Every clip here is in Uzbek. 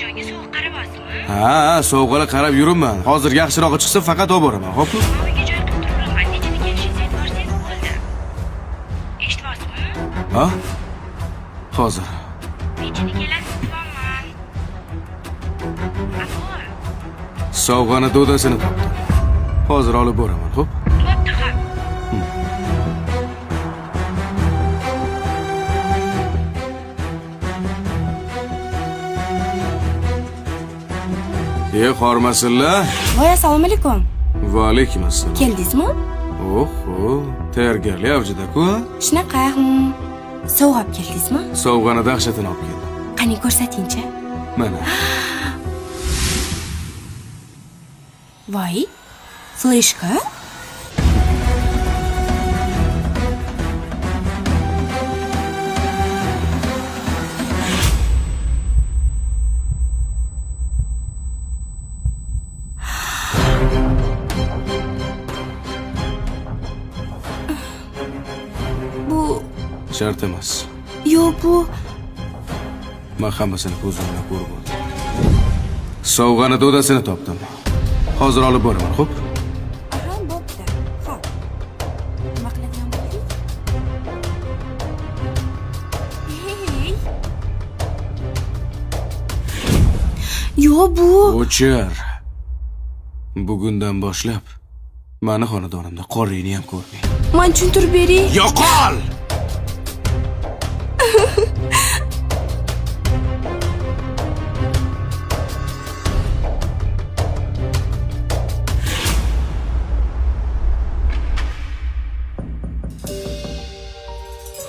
joyga sovuq qarabasizmi? Ha, sovuqqa qarab yuribman. Hozir yaxshirog'i chiqsa faqat olib boraman, xo'pmi? Uyga joy qilib turibman. Nechini kelishingizni aytib bo'ldi. Eshityapsizmi? Ha? Hozir. Nechini kelasiz deyapman. Avoy. Sovg'ani do'dasini topdim. Hozir olib boraman, xo'p? Bo'pti ham. Hormasinlar. Voy, assalomu alaykum. Va alaykum assalom. Keldingizmi? Oho, tayyorgarlik avjida-ku. Shunaqa, sovg'ab keldingizmi? Sovg'ani dahshatini olib keldim. Qani ko'rsating-chi. Mana. Voy, fleshka? Shart emas. Yo'q, bu Men hammasini ko'zimdan ko'rib oldim. Sovg'ani do'dasini topdim. Hozir olib boraman, xo'p? ha, bo'pti. Xo'p. Nima qiladigan bo'ldik? Hey. Yo'q, bu O'char. Bugundan boshlab meni xonadonimda qorini ham ko'rmang. men tushuntirib bering. Yo'qol!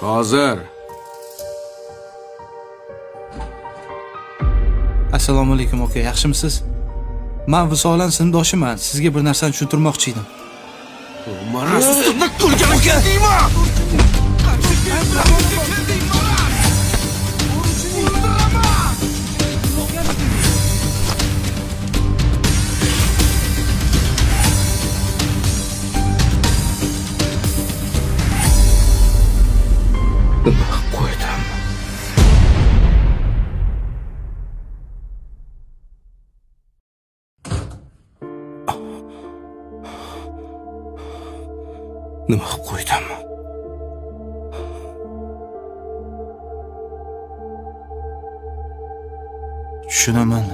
Hozir. Assalomu alaykum aka, yaxshimisiz? Men Visolan sinfdoshiman. Sizga bir narsani tushuntirmoqchi edim. Marasizlikni ko'rganinga deyma! Nima qo'ydim? Nima qo'ydim? Tushunaman.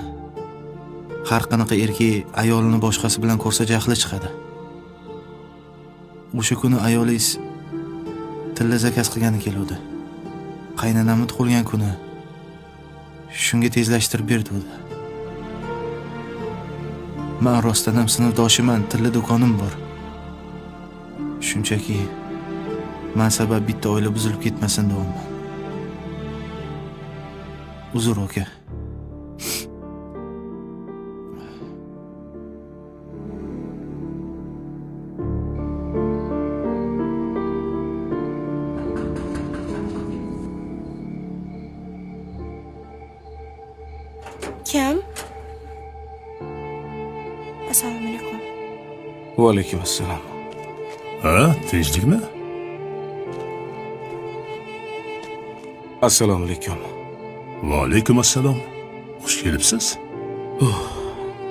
Har qanaqa erkak ayolini boshqasi bilan ko'rsa jahli chiqadi. O'sha kuni ayolingiz tilla zakaz qilgani keluvdi. Qaynonamni tug'ilgan kuni. Shunga tezlashtirib berdi. Men rostdan ham sinfdoshiman, tilla do'konim bor. Shunchaki men sabab bitta oila buzilib ketmasin deyapman. Uzr aka. Kim? Assalomu alaykum. Va alaykum assalom. Ha, tinchlikmi? Assalomu alaykum. Va alaykum assalom. Xush kelibsiz.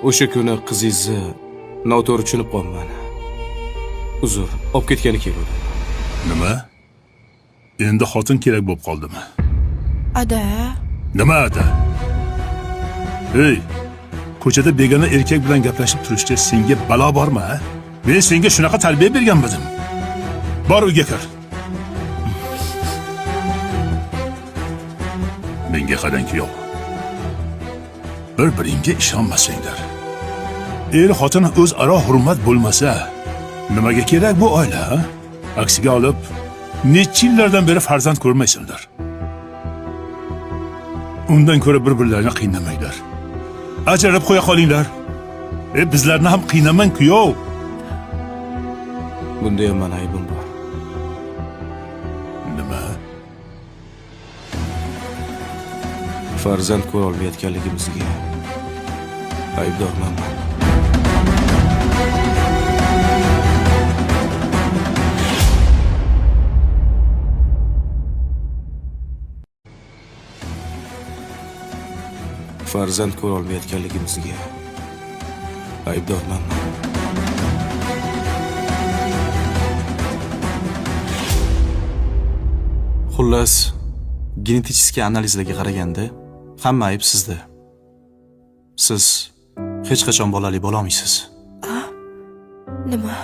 O'sha kuni qizingizni noto'g'ri tushunib qolman. Uzr, olib ketgani keldi. Nima? Endi xotin kerak bo'lib qoldimi? Ada. Nima ada? Hey, ko'chada begona erkak bilan gaplashib turishda senga balo bormi? Men senga shunaqa tarbiya berganmidim. Bor uyga kir. Menga qarang kuyov. Bir-biringga ishonmasanglar. Er-xotin o'zaro hurmat bo'lmasa, nimaga kerak bu oila? Aksiga olib, necha yillardan beri farzand ko'rmaysanlar. Undan ko'ra bir-birlarini qiynamanglar. Ajralib qo'ya qolinglar. Bizlarni ham qiynamang kuyov. Bunda ham men aybim bor. Nima? Farzand ko'ra olmayotganligimizga aybdorman. farzand ko'ra olmayotganligimizga aybdorman. Xullas, genetik analizlarga qaraganda hamma ayb sizda. Siz hech qachon bolali bo'la olmaysiz. Nima?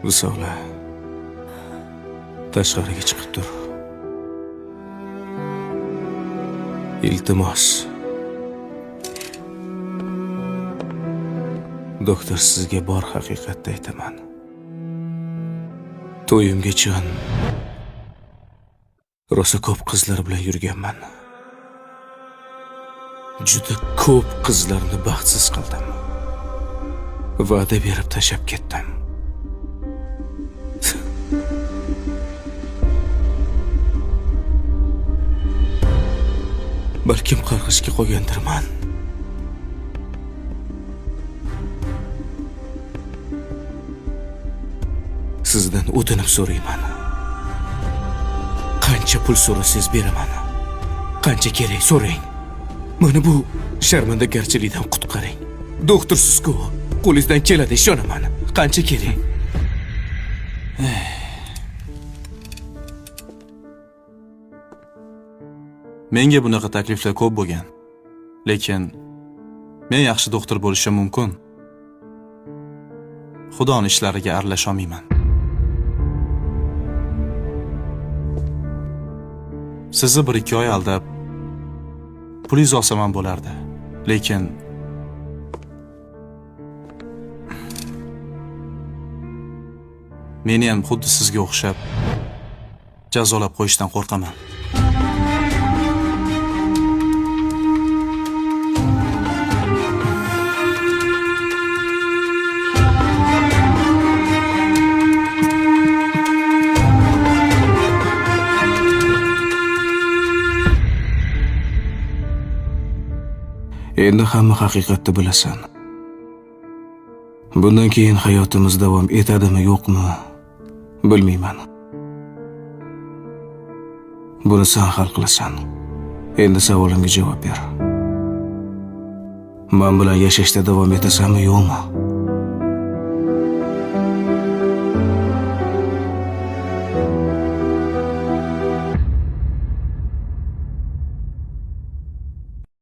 Risola, tashqariga chiqib tur. Iltimos. Doktor sizga bor haqiqatni aytaman. To'yimgacha rosa ko'p qizlar bilan yurganman. Juda ko'p qizlarni baxtsiz qildim. Va'da berib tashab ketdim. Balkim qarg'ishga qo'ygandirman. Sizdan o'tinib so'rayman. Qancha pul so'rasangiz beraman. Qancha kerak so'rang. Mana bu sharmandagarchilikdan qutqaring. Doktorsiz-ku, qo'lingizdan keladi, ishonaman. Qancha kerak? Menga bunaqa takliflar ko'p bo'lgan. Lekin men yaxshi doktor bo'lishim mumkin. Xudoning ishlariga aralasha olmayman. Sizni 1-2 oy aldab pulingizni olsam ham bo'lardi. Lekin meni ham xuddi sizga o'xshab jazolab qo'yishdan qo'rqaman. Endi hamma haqiqatni bilasan. Bundan keyin hayotimiz davom etadimi, yo'qmi, bilmayman. Buni sen hal qilasan. Endi savolimga javob ber. Men bilan yashashda davom etasanmi, yo'qmi?